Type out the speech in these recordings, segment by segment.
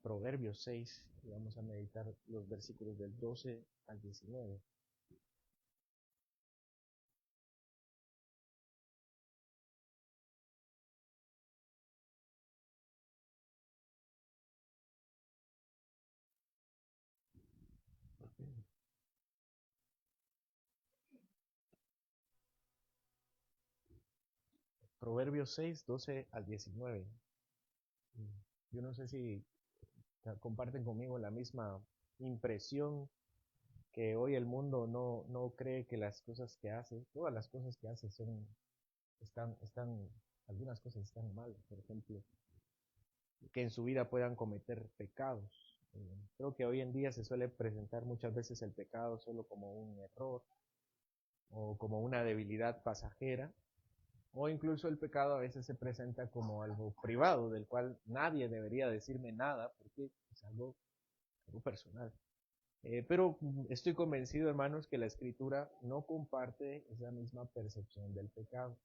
Proverbios 6 y vamos a meditar los versículos del 12 al 19. Proverbios 6, 12 al 19. Yo no sé si comparten conmigo la misma impresión que hoy el mundo no cree que las cosas que hace, todas las cosas que hace algunas cosas están mal. Por ejemplo, que en su vida puedan cometer pecados. Creo que hoy en día se suele presentar muchas veces el pecado solo como un error o como una debilidad pasajera, o incluso el pecado a veces se presenta como algo privado, del cual nadie debería decirme nada porque es algo personal. Pero estoy convencido, hermanos, que la Escritura no comparte esa misma percepción del pecado,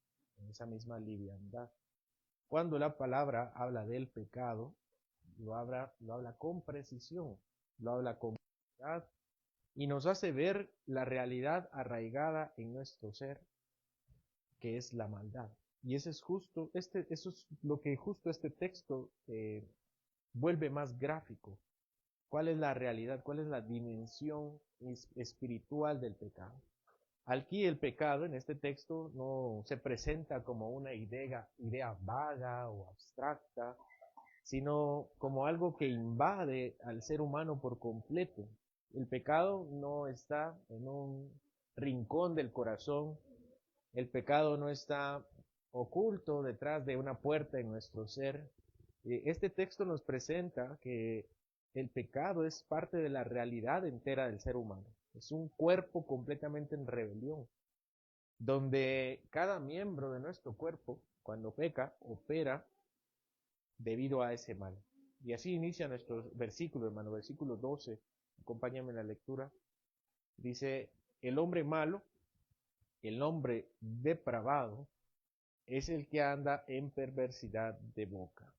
esa misma liviandad. Cuando la palabra habla del pecado, lo habla con precisión, lo habla con verdad y nos hace ver la realidad arraigada en nuestro ser, que es la maldad. Y eso es lo que justo este texto vuelve más gráfico. ¿Cuál es la realidad? ¿Cuál es la dimensión espiritual del pecado? Aquí el pecado en este texto no se presenta como una idea vaga o abstracta, sino como algo que invade al ser humano por completo. El pecado no está en un rincón del corazón, el pecado no está oculto detrás de una puerta en nuestro ser. Este texto nos presenta que el pecado es parte de la realidad entera del ser humano. Es un cuerpo completamente en rebelión, donde cada miembro de nuestro cuerpo, cuando peca, opera debido a ese mal. Y así inicia nuestro versículo, hermano, versículo 12. Acompáñame en la lectura. Dice, el hombre malo, el hombre depravado, es el que anda en perversidad de boca.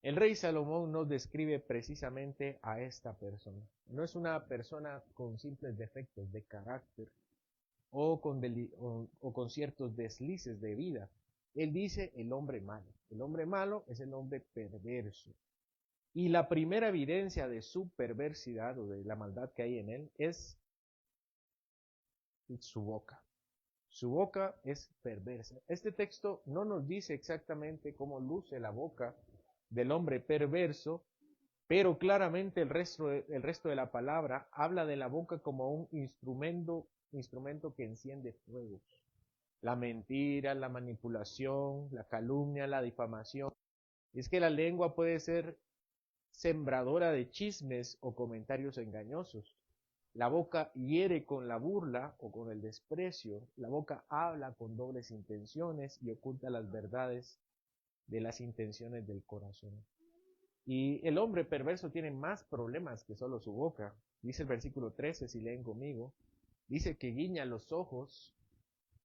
El rey Salomón nos describe precisamente a esta persona. No es una persona con simples defectos de carácter o con ciertos deslices de vida. Él dice el hombre malo. El hombre malo es el hombre perverso. Y la primera evidencia de su perversidad o de la maldad que hay en él es su boca. Su boca es perversa. Este texto no nos dice exactamente cómo luce la boca del hombre perverso, pero claramente el resto de la palabra habla de la boca como un instrumento que enciende fuego. La mentira, la manipulación, la calumnia, la difamación. Es que la lengua puede ser sembradora de chismes o comentarios engañosos. La boca hiere con la burla o con el desprecio. La boca habla con dobles intenciones y oculta las verdades de las intenciones del corazón. Y el hombre perverso tiene más problemas que solo su boca. Dice el versículo 13, si leen conmigo, dice que guiña los ojos,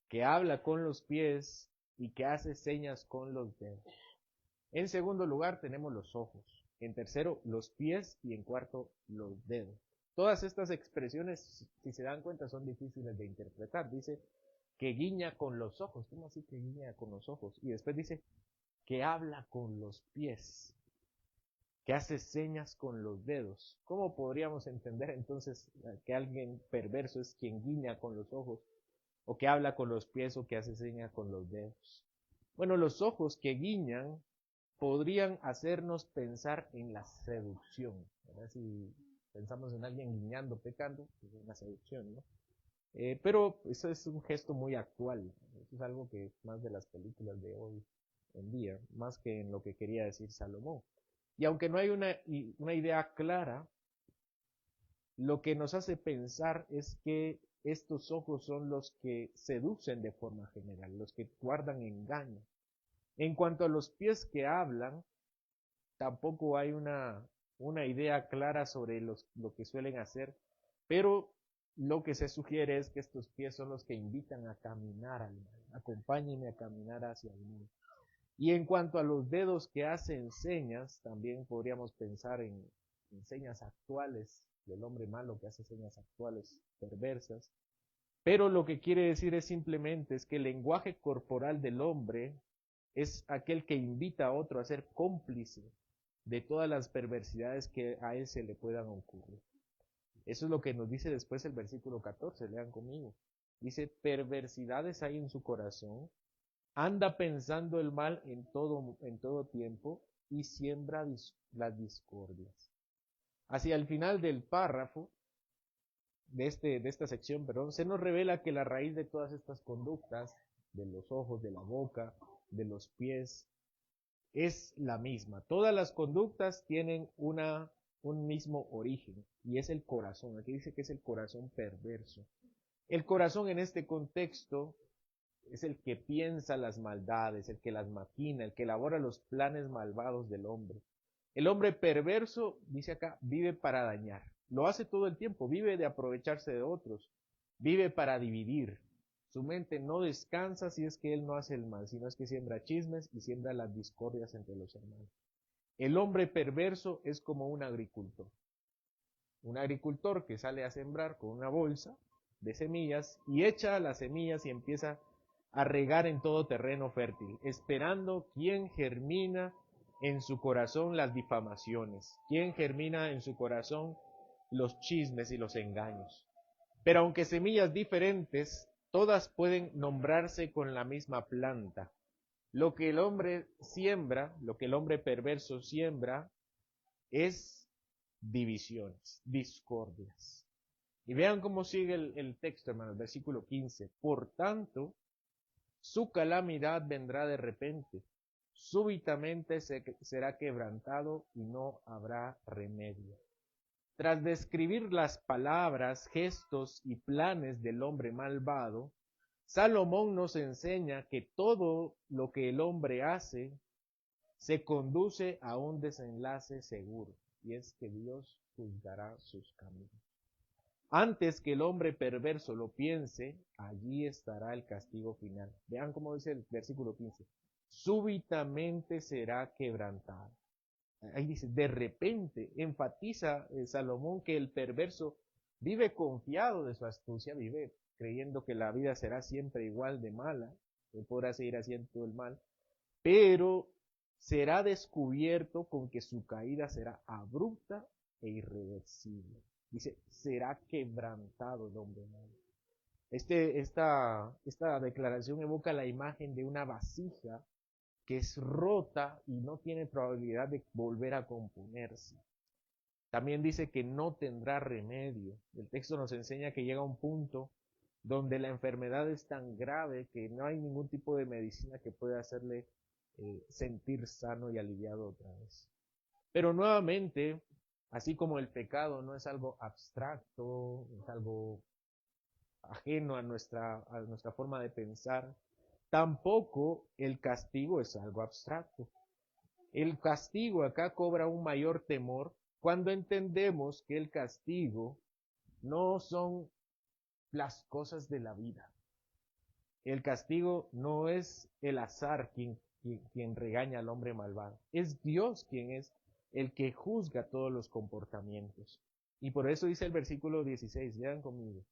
que habla con los pies y que hace señas con los dedos. En segundo lugar tenemos los ojos. En tercero, los pies y en cuarto, los dedos. Todas estas expresiones, si se dan cuenta, son difíciles de interpretar. Dice que guiña con los ojos. ¿Cómo así que guiña con los ojos? Y después dice que habla con los pies, que hace señas con los dedos. ¿Cómo podríamos entender entonces que alguien perverso es quien guiña con los ojos, o que habla con los pies, o que hace señas con los dedos? Bueno, los ojos que guiñan podrían hacernos pensar en la seducción, ¿verdad? Si pensamos en alguien guiñando, pecando, pues es una seducción, ¿no? Pero eso es un gesto muy actual, eso es algo que es más de las películas de hoy en día, más que en lo que quería decir Salomón. Y aunque no hay una idea clara, lo que nos hace pensar es que estos ojos son los que seducen de forma general, los que guardan engaño. En cuanto a los pies que hablan, tampoco hay una idea clara sobre lo que suelen hacer, pero lo que se sugiere es que estos pies son los que invitan a caminar al mal. Acompáñenme a caminar hacia el mal. Y en cuanto a los dedos que hacen señas, también podríamos pensar en señas actuales del hombre malo que hace señas actuales perversas. Pero lo que quiere decir es simplemente es que el lenguaje corporal del hombre es aquel que invita a otro a ser cómplice de todas las perversidades que a él se le puedan ocurrir. Eso es lo que nos dice después el versículo 14, lean conmigo. Dice, perversidades hay en su corazón, anda pensando el mal en todo tiempo y siembra las discordias. Hacia el final del párrafo, de esta sección, perdón, se nos revela que la raíz de todas estas conductas, de los ojos, de la boca, de los pies, es la misma. Todas las conductas tienen un mismo origen y es el corazón. Aquí dice que es el corazón perverso. El corazón en este contexto es el que piensa las maldades, el que las maquina, el que elabora los planes malvados del hombre. El hombre perverso, dice acá, vive para dañar. Lo hace todo el tiempo, vive de aprovecharse de otros, vive para dividir. Su mente no descansa si es que él no hace el mal, sino es que siembra chismes y siembra las discordias entre los hermanos. El hombre perverso es como un agricultor. Un agricultor que sale a sembrar con una bolsa de semillas y echa las semillas y empieza a regar en todo terreno fértil, esperando quién germina en su corazón las difamaciones, quién germina en su corazón los chismes y los engaños. Pero aunque semillas diferentes, todas pueden nombrarse con la misma planta. Lo que el hombre siembra, lo que el hombre perverso siembra, es divisiones, discordias. Y vean cómo sigue el texto, hermanos, versículo 15. Por tanto, su calamidad vendrá de repente, súbitamente será quebrantado y no habrá remedio. Tras describir las palabras, gestos y planes del hombre malvado, Salomón nos enseña que todo lo que el hombre hace se conduce a un desenlace seguro, y es que Dios juzgará sus caminos. Antes que el hombre perverso lo piense, allí estará el castigo final. Vean cómo dice el versículo 15. Súbitamente será quebrantado. Ahí dice, de repente, enfatiza Salomón que el perverso vive confiado de su astucia, vive creyendo que la vida será siempre igual de mala, que podrá seguir haciendo el mal, pero será descubierto con que su caída será abrupta e irreversible. Dice, será quebrantado el hombre malo. Esta declaración evoca la imagen de una vasija que es rota y no tiene probabilidad de volver a componerse. También dice que no tendrá remedio. El texto nos enseña que llega un punto donde la enfermedad es tan grave que no hay ningún tipo de medicina que pueda hacerle sentir sano y aliviado otra vez. Pero nuevamente, así como el pecado no es algo abstracto, es algo ajeno a nuestra forma de pensar, tampoco el castigo es algo abstracto. El castigo acá cobra un mayor temor cuando entendemos que el castigo no son las cosas de la vida. El castigo no es el azar quien regaña al hombre malvado. Es Dios quien es el que juzga todos los comportamientos. Y por eso dice el versículo 16, lean conmigo.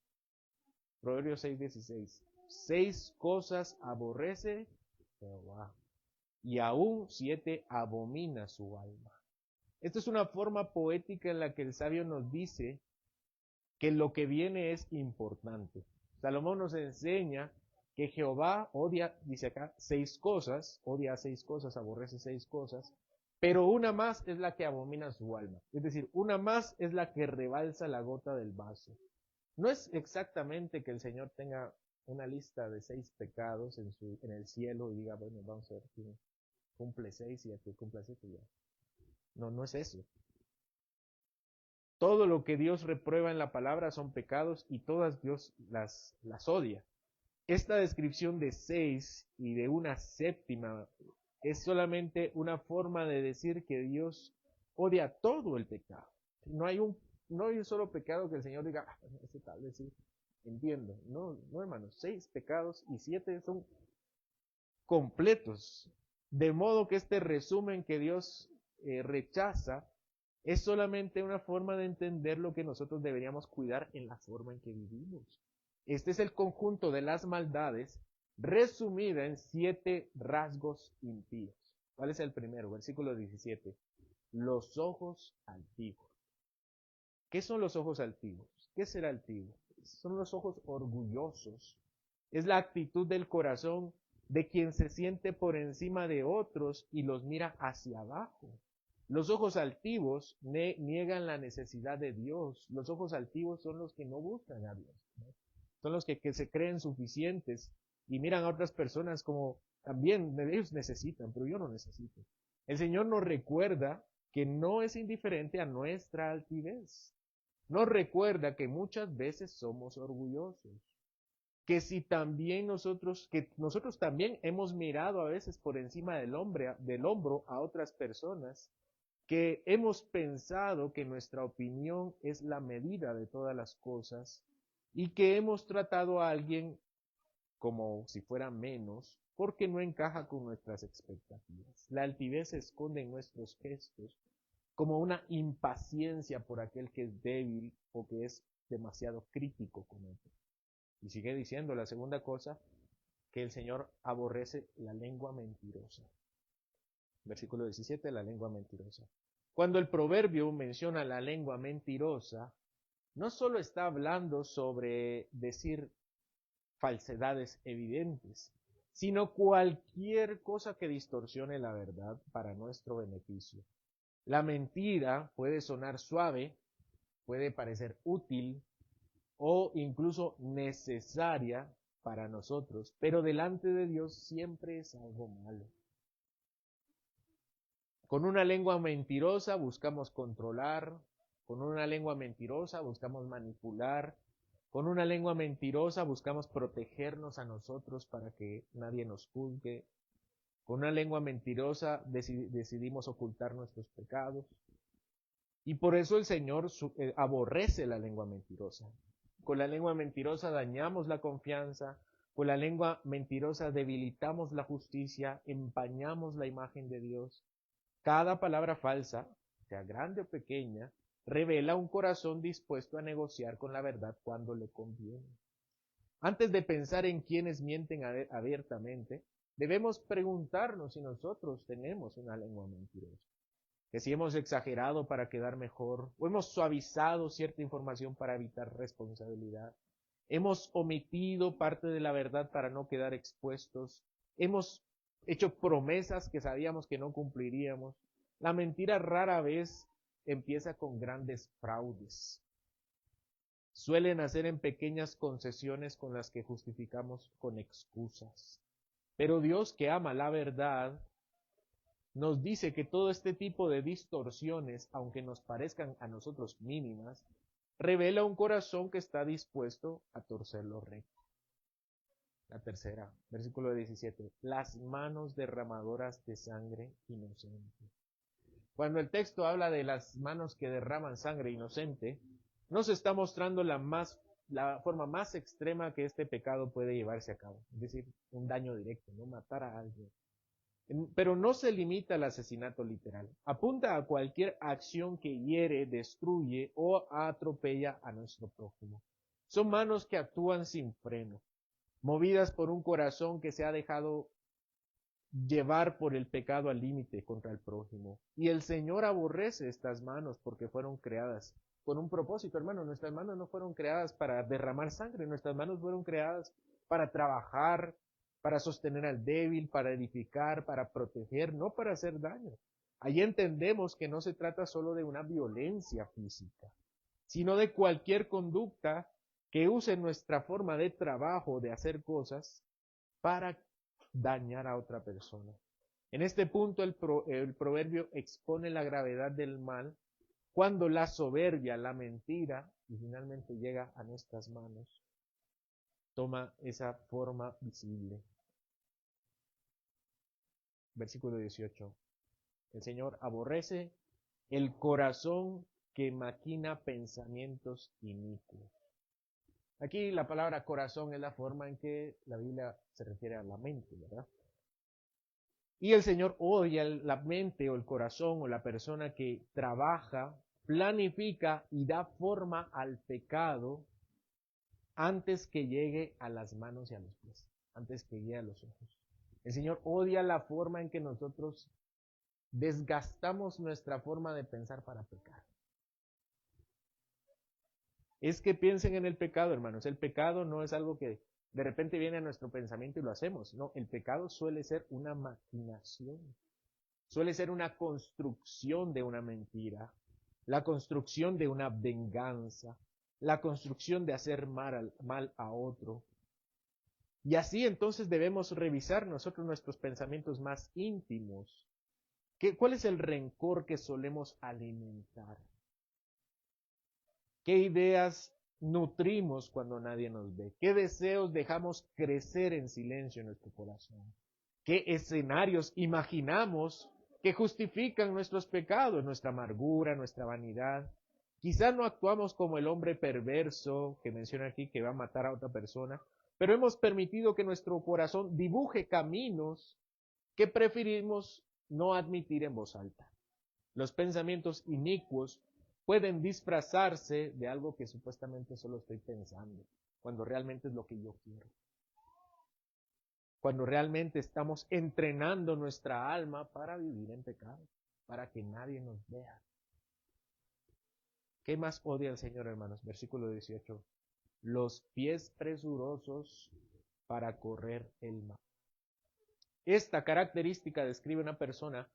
Proverbios 6:16. 6 cosas aborrece Jehová, y aún 7 abomina su alma. Esta es una forma poética en la que el sabio nos dice que lo que viene es importante. Salomón nos enseña que Jehová odia, dice acá, 6 cosas, odia 6 cosas, aborrece 6 cosas, pero una más es la que abomina su alma. Es decir, una más es la que rebalsa la gota del vaso. No es exactamente que el Señor tenga una lista de 6 pecados en el cielo y diga, bueno, vamos a ver quién cumple 6 y el que cumple 7 ya. No, no es eso. Todo lo que Dios reprueba en la palabra son pecados y todas Dios las odia. Esta descripción de 6 y de una séptima es solamente una forma de decir que Dios odia todo el pecado. No hay un solo pecado que el Señor diga, ese tal vez sí, entiendo. No, hermanos, 6 pecados y 7 son completos. De modo que este resumen que Dios rechaza es solamente una forma de entender lo que nosotros deberíamos cuidar en la forma en que vivimos. Este es el conjunto de las maldades resumida en 7 rasgos impíos. ¿Cuál es el primero? Versículo 17. Los ojos altivos. ¿Qué son los ojos altivos? ¿Qué es ser altivo? Son los ojos orgullosos. Es la actitud del corazón de quien se siente por encima de otros y los mira hacia abajo. Los ojos altivos niegan la necesidad de Dios. Los ojos altivos son los que no buscan a Dios, ¿no? Son los que se creen suficientes y miran a otras personas como también ellos necesitan, pero yo no necesito. El Señor nos recuerda que no es indiferente a nuestra altivez. Nos recuerda que muchas veces somos orgullosos, que si también nosotros también hemos mirado a veces por encima del hombro a otras personas, que hemos pensado que nuestra opinión es la medida de todas las cosas y que hemos tratado a alguien como si fuera menos porque no encaja con nuestras expectativas. La altivez se esconde en nuestros gestos como una impaciencia por aquel que es débil o que es demasiado crítico con otro. Y sigue diciendo la segunda cosa, que el Señor aborrece la lengua mentirosa. Versículo 17, la lengua mentirosa. Cuando el proverbio menciona la lengua mentirosa, no solo está hablando sobre decir falsedades evidentes, sino cualquier cosa que distorsione la verdad para nuestro beneficio. La mentira puede sonar suave, puede parecer útil o incluso necesaria para nosotros, pero delante de Dios siempre es algo malo. Con una lengua mentirosa buscamos controlar, con una lengua mentirosa buscamos manipular, con una lengua mentirosa buscamos protegernos a nosotros para que nadie nos juzgue, con una lengua mentirosa decidimos ocultar nuestros pecados. Y por eso el Señor aborrece la lengua mentirosa. Con la lengua mentirosa dañamos la confianza, con la lengua mentirosa debilitamos la justicia, empañamos la imagen de Dios. Cada palabra falsa, sea grande o pequeña, revela un corazón dispuesto a negociar con la verdad cuando le conviene. Antes de pensar en quienes mienten abiertamente, debemos preguntarnos si nosotros tenemos una lengua mentirosa. Que si hemos exagerado para quedar mejor, o hemos suavizado cierta información para evitar responsabilidad, hemos omitido parte de la verdad para no quedar expuestos, hemos hecho promesas que sabíamos que no cumpliríamos. La mentira rara vez empieza con grandes fraudes. Suelen hacer en pequeñas concesiones con las que justificamos con excusas. Pero Dios, que ama la verdad, nos dice que todo este tipo de distorsiones, aunque nos parezcan a nosotros mínimas, revela un corazón que está dispuesto a torcer lo recto. La tercera, versículo 17, las manos derramadoras de sangre inocente. Cuando el texto habla de las manos que derraman sangre inocente, nos está mostrando la forma más extrema que este pecado puede llevarse a cabo, es decir, un daño directo, no matar a alguien. Pero no se limita al asesinato literal. Apunta a cualquier acción que hiere, destruye o atropella a nuestro prójimo. Son manos que actúan sin freno, movidas por un corazón que se ha dejado llevar por el pecado al límite contra el prójimo. Y el Señor aborrece estas manos porque fueron creadas con un propósito, hermano. Nuestras manos no fueron creadas para derramar sangre, nuestras manos fueron creadas para trabajar, para sostener al débil, para edificar, para proteger, no para hacer daño. Ahí entendemos que no se trata solo de una violencia física, sino de cualquier conducta que use nuestra forma de trabajo, de hacer cosas, para dañar a otra persona. En este punto el proverbio expone la gravedad del mal cuando la soberbia, la mentira, y finalmente llega a nuestras manos, toma esa forma visible. Versículo 18. El Señor aborrece el corazón que maquina pensamientos inicuos. Aquí la palabra corazón es la forma en que la Biblia se refiere a la mente, ¿verdad? Y el Señor odia la mente o el corazón o la persona que trabaja, planifica y da forma al pecado antes que llegue a las manos y a los pies, antes que llegue a los ojos. El Señor odia la forma en que nosotros desgastamos nuestra forma de pensar para pecar. Es que piensen en el pecado, hermanos. El pecado no es algo que de repente viene a nuestro pensamiento y lo hacemos. No, el pecado suele ser una maquinación. Suele ser una construcción de una mentira, la construcción de una venganza, la construcción de hacer mal a otro. Y así entonces debemos revisar nosotros nuestros pensamientos más íntimos. ¿Cuál es el rencor que solemos alimentar? ¿Qué ideas nutrimos cuando nadie nos ve? ¿Qué deseos dejamos crecer en silencio en nuestro corazón? ¿Qué escenarios imaginamos que justifican nuestros pecados, nuestra amargura, nuestra vanidad? Quizás no actuamos como el hombre perverso que menciona aquí que va a matar a otra persona, pero hemos permitido que nuestro corazón dibuje caminos que preferimos no admitir en voz alta. Los pensamientos inicuos pueden disfrazarse de algo que supuestamente solo estoy pensando, cuando realmente es lo que yo quiero. Cuando realmente estamos entrenando nuestra alma para vivir en pecado, para que nadie nos vea. ¿Qué más odia el Señor, hermanos? Versículo 18. Los pies presurosos para correr el mal. Esta característica describe una persona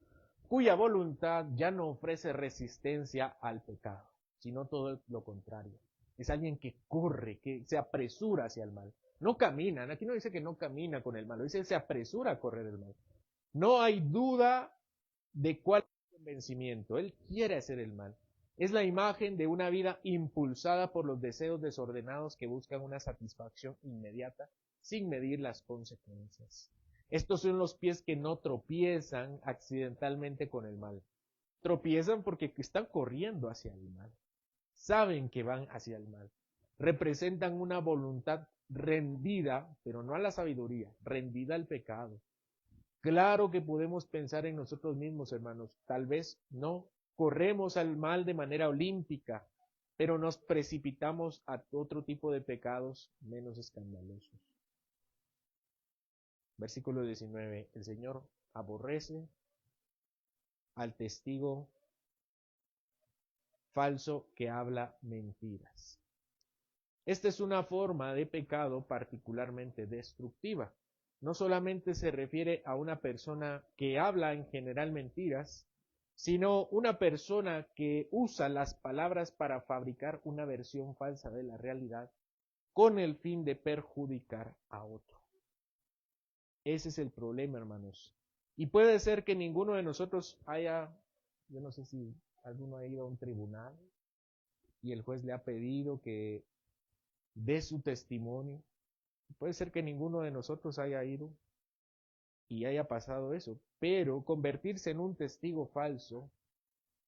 cuya voluntad ya no ofrece resistencia al pecado, sino todo lo contrario. Es alguien que corre, que se apresura hacia el mal. No camina, aquí no dice que no camina con el mal, dice se apresura a correr el mal. No hay duda de cuál es el convencimiento, él quiere hacer el mal. Es la imagen de una vida impulsada por los deseos desordenados que buscan una satisfacción inmediata sin medir las consecuencias. Estos son los pies que no tropiezan accidentalmente con el mal. Tropiezan porque están corriendo hacia el mal. Saben que van hacia el mal. Representan una voluntad rendida, pero no a la sabiduría, rendida al pecado. Claro que podemos pensar en nosotros mismos, hermanos. Tal vez no corremos al mal de manera olímpica, pero nos precipitamos a otro tipo de pecados menos escandalosos. Versículo 19. El Señor aborrece al testigo falso que habla mentiras. Esta es una forma de pecado particularmente destructiva. No solamente se refiere a una persona que habla en general mentiras, sino una persona que usa las palabras para fabricar una versión falsa de la realidad con el fin de perjudicar a otro. Ese es el problema, hermanos. Y puede ser que ninguno de nosotros yo no sé si alguno ha ido a un tribunal y el juez le ha pedido que dé su testimonio. Puede ser que ninguno de nosotros haya ido y haya pasado eso, pero convertirse en un testigo falso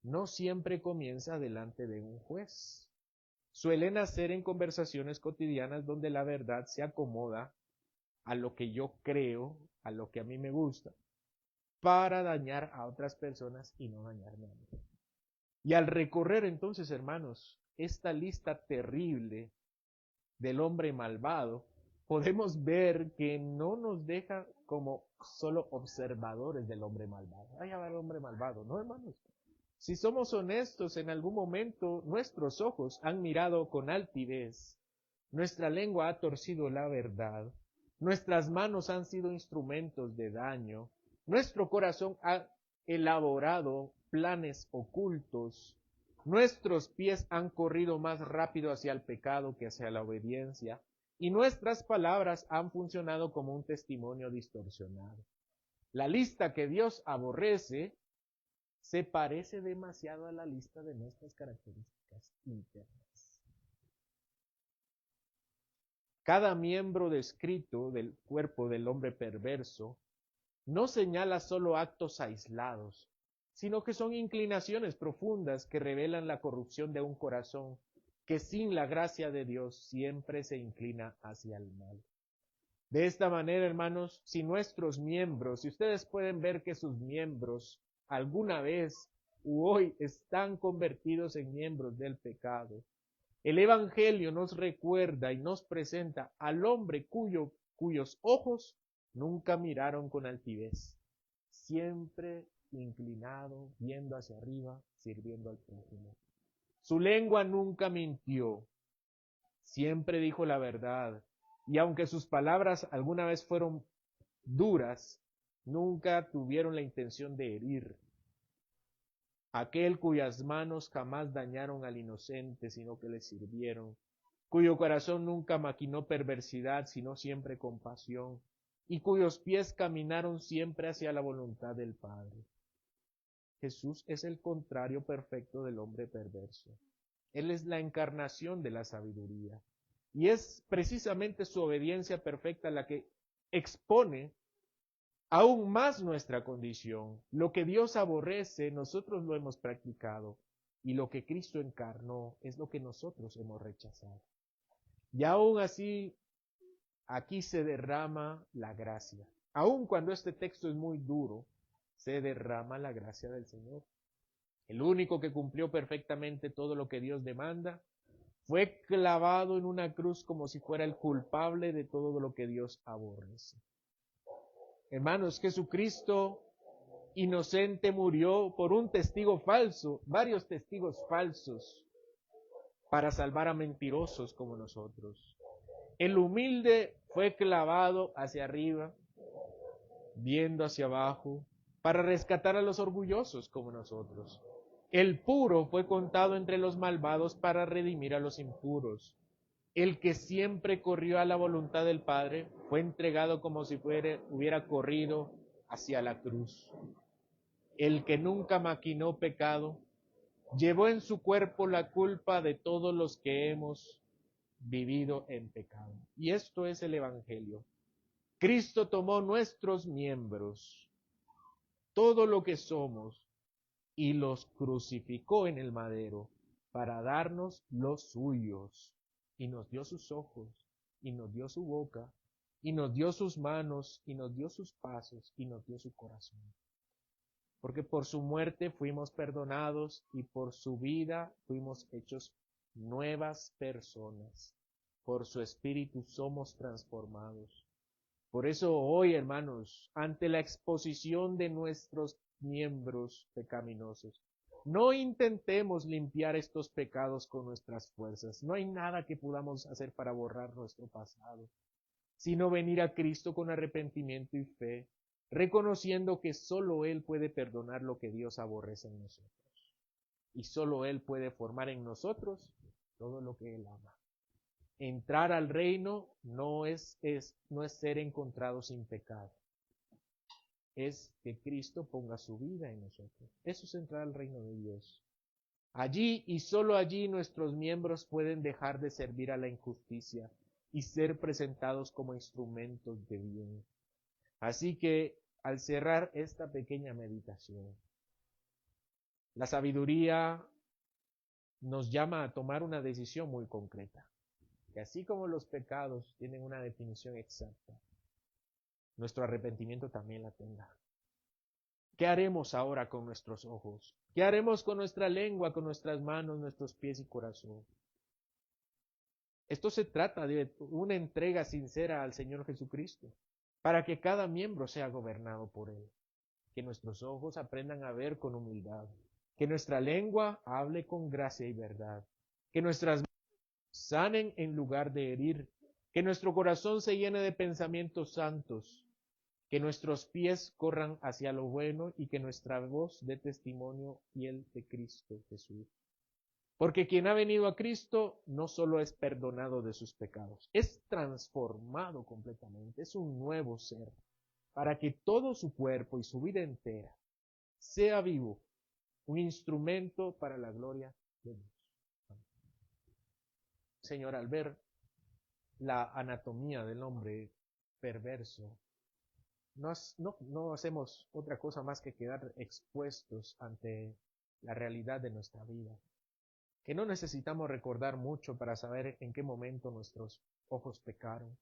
no siempre comienza delante de un juez. Suelen hacer en conversaciones cotidianas donde la verdad se acomoda a lo que yo creo, a lo que a mí me gusta, para dañar a otras personas y no dañarme a mí. Y al recorrer entonces, hermanos, esta lista terrible del hombre malvado, podemos ver que no nos deja como solo observadores del hombre malvado. Ay, a ver, el hombre malvado, no, hermanos. Si somos honestos, en algún momento nuestros ojos han mirado con altivez, nuestra lengua ha torcido la verdad, nuestras manos han sido instrumentos de daño, nuestro corazón ha elaborado planes ocultos, nuestros pies han corrido más rápido hacia el pecado que hacia la obediencia, y nuestras palabras han funcionado como un testimonio distorsionado. La lista que Dios aborrece se parece demasiado a la lista de nuestras características internas. Cada miembro descrito del cuerpo del hombre perverso no señala solo actos aislados, sino que son inclinaciones profundas que revelan la corrupción de un corazón que sin la gracia de Dios siempre se inclina hacia el mal. De esta manera, hermanos, si nuestros miembros, si ustedes pueden ver que sus miembros alguna vez u hoy están convertidos en miembros del pecado, el Evangelio nos recuerda y nos presenta al hombre cuyos ojos nunca miraron con altivez, siempre inclinado, viendo hacia arriba, sirviendo al prójimo. Su lengua nunca mintió, siempre dijo la verdad, y aunque sus palabras alguna vez fueron duras, nunca tuvieron la intención de herir. Aquel cuyas manos jamás dañaron al inocente, sino que le sirvieron, cuyo corazón nunca maquinó perversidad, sino siempre compasión, y cuyos pies caminaron siempre hacia la voluntad del Padre. Jesús es el contrario perfecto del hombre perverso. Él es la encarnación de la sabiduría. Y es precisamente su obediencia perfecta la que expone aún más nuestra condición. Lo que Dios aborrece, nosotros lo hemos practicado. Y lo que Cristo encarnó es lo que nosotros hemos rechazado. Y aún así, aquí se derrama la gracia. Aun cuando este texto es muy duro, se derrama la gracia del Señor. El único que cumplió perfectamente todo lo que Dios demanda, fue clavado en una cruz como si fuera el culpable de todo lo que Dios aborrece. Hermanos, Jesucristo inocente murió por un testigo falso, varios testigos falsos, para salvar a mentirosos como nosotros. El humilde fue clavado hacia arriba, viendo hacia abajo, para rescatar a los orgullosos como nosotros. El puro fue contado entre los malvados para redimir a los impuros. El que siempre corrió a la voluntad del Padre fue entregado como si hubiera corrido hacia la cruz. El que nunca maquinó pecado llevó en su cuerpo la culpa de todos los que hemos vivido en pecado. Y esto es el Evangelio. Cristo tomó nuestros miembros, todo lo que somos, y los crucificó en el madero para darnos los suyos. Y nos dio sus ojos, y nos dio su boca, y nos dio sus manos, y nos dio sus pasos, y nos dio su corazón. Porque por su muerte fuimos perdonados, y por su vida fuimos hechos nuevas personas. Por su espíritu somos transformados. Por eso hoy, hermanos, ante la exposición de nuestros miembros pecaminosos, no intentemos limpiar estos pecados con nuestras fuerzas. No hay nada que podamos hacer para borrar nuestro pasado, sino venir a Cristo con arrepentimiento y fe, reconociendo que solo Él puede perdonar lo que Dios aborrece en nosotros. Y solo Él puede formar en nosotros todo lo que Él ama. Entrar al reino no es ser encontrado sin pecado. Es que Cristo ponga su vida en nosotros. Eso es entrar al reino de Dios. Allí y solo allí nuestros miembros pueden dejar de servir a la injusticia y ser presentados como instrumentos de bien. Así que al cerrar esta pequeña meditación, la sabiduría nos llama a tomar una decisión muy concreta. Que así como los pecados tienen una definición exacta, nuestro arrepentimiento también la tenga. ¿Qué haremos ahora con nuestros ojos? ¿Qué haremos con nuestra lengua, con nuestras manos, nuestros pies y corazón? Esto se trata de una entrega sincera al Señor Jesucristo, para que cada miembro sea gobernado por Él. Que nuestros ojos aprendan a ver con humildad, que nuestra lengua hable con gracia y verdad, que nuestras sanen en lugar de herir, que nuestro corazón se llene de pensamientos santos, que nuestros pies corran hacia lo bueno y que nuestra voz dé testimonio fiel de Cristo Jesús. Porque quien ha venido a Cristo no solo es perdonado de sus pecados, es transformado completamente, es un nuevo ser, para que todo su cuerpo y su vida entera sea vivo, un instrumento para la gloria de Dios. Señor, al ver la anatomía del hombre perverso, no hacemos otra cosa más que quedar expuestos ante la realidad de nuestra vida, que no necesitamos recordar mucho para saber en qué momento nuestros ojos pecaron,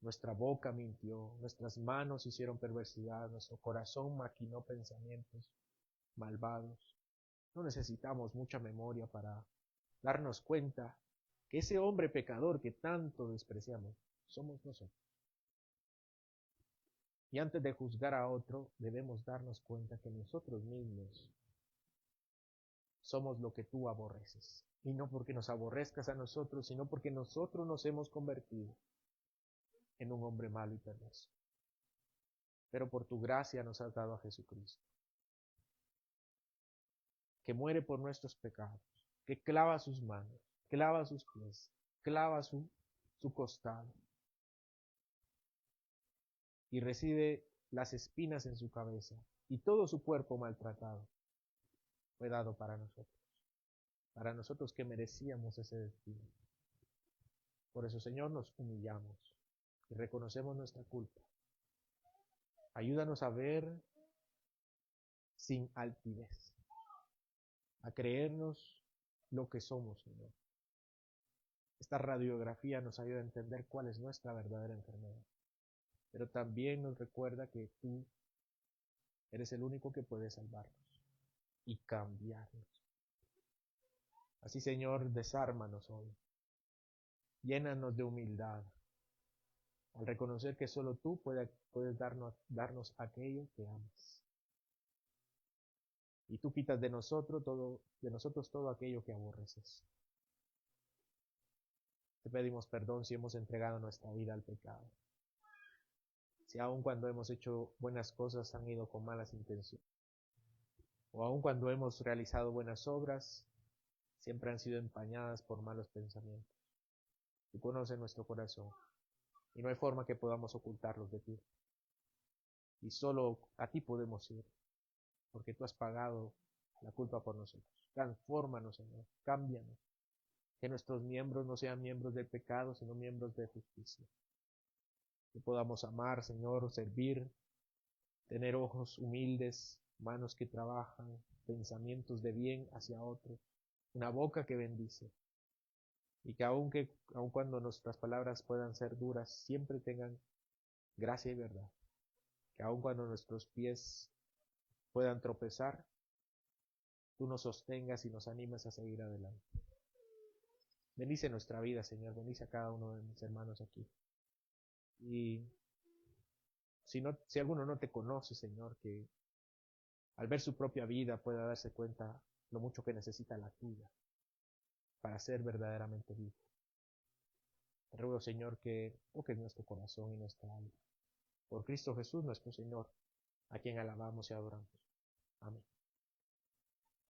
Nuestra boca mintió, nuestras manos hicieron perversidad, nuestro corazón maquinó pensamientos malvados. No necesitamos mucha memoria para darnos cuenta que ese hombre pecador que tanto despreciamos somos nosotros. Y antes de juzgar a otro, debemos darnos cuenta que nosotros mismos somos lo que tú aborreces. Y no porque nos aborrezcas a nosotros, sino porque nosotros nos hemos convertido en un hombre malo y perverso. Pero por tu gracia nos has dado a Jesucristo, que muere por nuestros pecados, que clava sus manos, clava sus pies, clava su costado y recibe las espinas en su cabeza y todo su cuerpo maltratado fue dado para nosotros que merecíamos ese destino. Por eso, Señor, nos humillamos y reconocemos nuestra culpa. Ayúdanos a ver sin altivez, a creernos lo que somos, Señor. Esta radiografía nos ayuda a entender cuál es nuestra verdadera enfermedad, pero también nos recuerda que tú eres el único que puede salvarnos y cambiarnos. Así, Señor, desármanos hoy. Llénanos de humildad al reconocer que solo tú puedes darnos aquello que amas. Y tú quitas de nosotros todo aquello que aborreces. Te pedimos perdón si hemos entregado nuestra vida al pecado. Si aun cuando hemos hecho buenas cosas han ido con malas intenciones. O aun cuando hemos realizado buenas obras, siempre han sido empañadas por malos pensamientos. Tú conoces nuestro corazón y no hay forma que podamos ocultarlos de ti. Y solo a ti podemos ir, porque tú has pagado la culpa por nosotros. Transfórmanos, Señor, cámbianos. Que nuestros miembros no sean miembros del pecado, sino miembros de justicia. Que podamos amar, Señor, servir, tener ojos humildes, manos que trabajan, pensamientos de bien hacia otros, una boca que bendice. Y que aun cuando nuestras palabras puedan ser duras, siempre tengan gracia y verdad. Que aun cuando nuestros pies puedan tropezar, tú nos sostengas y nos animes a seguir adelante. Bendice nuestra vida, Señor, bendice a cada uno de mis hermanos aquí. Y si alguno no te conoce, Señor, que al ver su propia vida pueda darse cuenta lo mucho que necesita la tuya para ser verdaderamente vivo. Te ruego, Señor, que toques nuestro corazón y nuestra alma. Por Cristo Jesús, nuestro Señor, a quien alabamos y adoramos. Amén.